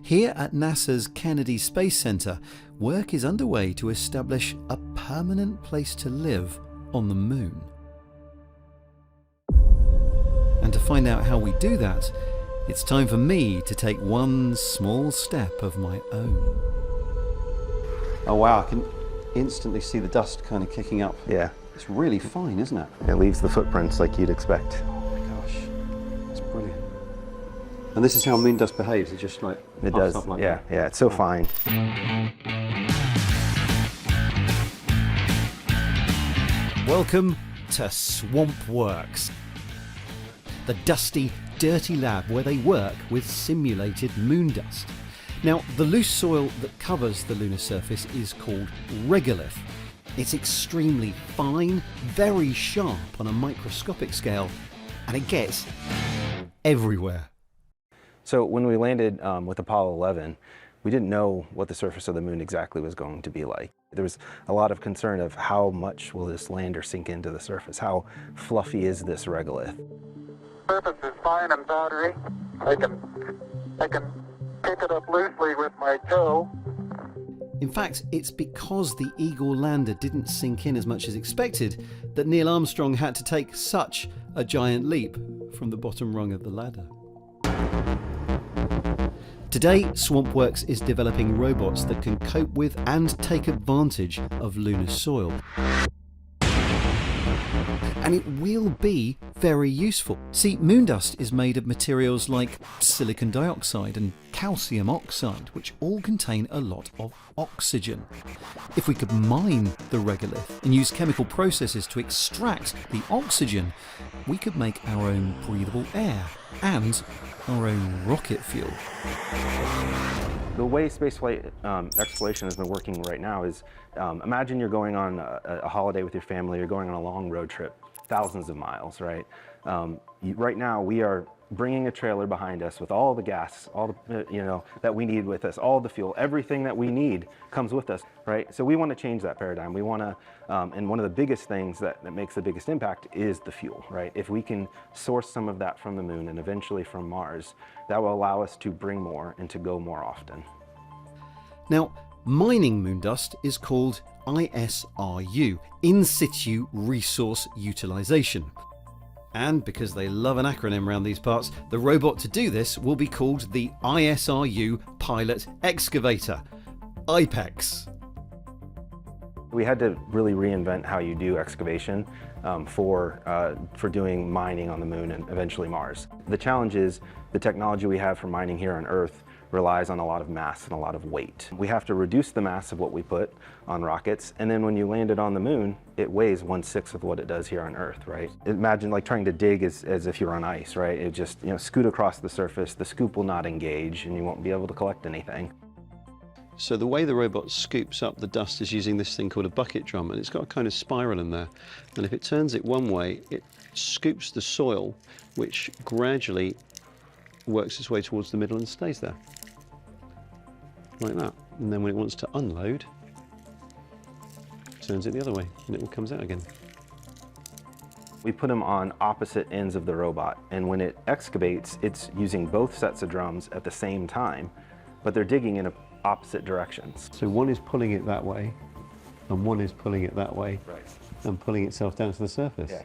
Here at NASA's Kennedy Space Center, work is underway to establish a permanent place to live on the moon. And to find out how we do that, it's time for me to take one small step of my own. Oh wow, I can instantly see the dust kind of kicking up. Yeah. It's really fine, isn't it? It leaves the footprints like you'd expect. Oh my gosh, it's brilliant. And this is how moon dust behaves, it just like It puffs does, up like yeah, that. yeah, it's so fine. Welcome to Swamp Works, the dusty, dirty lab where they work with simulated moon dust. Now, the loose soil that covers the lunar surface is called regolith. It's extremely fine, very sharp on a microscopic scale, and it gets everywhere. So when we landed with Apollo 11, we didn't know what the surface of the moon exactly was going to be like. There was a lot of concern of how much will this lander sink into the surface? How fluffy is this regolith? Surface is fine and powdery. I can pick it up loosely with my toe. In fact, it's because the Eagle lander didn't sink in as much as expected that Neil Armstrong had to take such a giant leap from the bottom rung of the ladder. Today, SwampWorks is developing robots that can cope with and take advantage of lunar soil. And it will be very useful. See, moon dust is made of materials like silicon dioxide and calcium oxide, which all contain a lot of oxygen. If we could mine the regolith and use chemical processes to extract the oxygen, we could make our own breathable air and our own rocket fuel. The way spaceflight exploration has been working right now is, imagine you're going on a holiday with your family, you're going on a long road trip, thousands of miles, right? Right now we are bringing a trailer behind us with all the gas, all the, that we need with us, all the fuel, everything that we need comes with us, right? So we want to change that paradigm. We want to, and one of the biggest things that makes the biggest impact is the fuel, right? If we can source some of that from the moon and eventually from Mars, that will allow us to bring more and to go more often. Now, mining moon dust is called ISRU, In Situ Resource Utilization. And because they love an acronym around these parts, the robot to do this will be called the ISRU Pilot Excavator, IPEX. We had to really reinvent how you do excavation for doing mining on the moon and eventually Mars. The challenge is the technology we have for mining here on Earth relies on a lot of mass and a lot of weight. We have to reduce the mass of what we put on rockets, and then when you land it on the moon, it weighs 1/6 of what it does here on Earth, right? Imagine like trying to dig as if you're on ice, right? It just, scoot across the surface, the scoop will not engage, and you won't be able to collect anything. So the way the robot scoops up the dust is using this thing called a bucket drum, and it's got a kind of spiral in there. And if it turns it one way, it scoops the soil, which gradually works its way towards the middle and stays there. Like that. And then when it wants to unload, it turns it the other way, and it all comes out again. We put them on opposite ends of the robot, and when it excavates, it's using both sets of drums at the same time, but they're digging in opposite directions. So one is pulling it that way, and one is pulling it that way, Right. and pulling itself down to the surface. Yeah.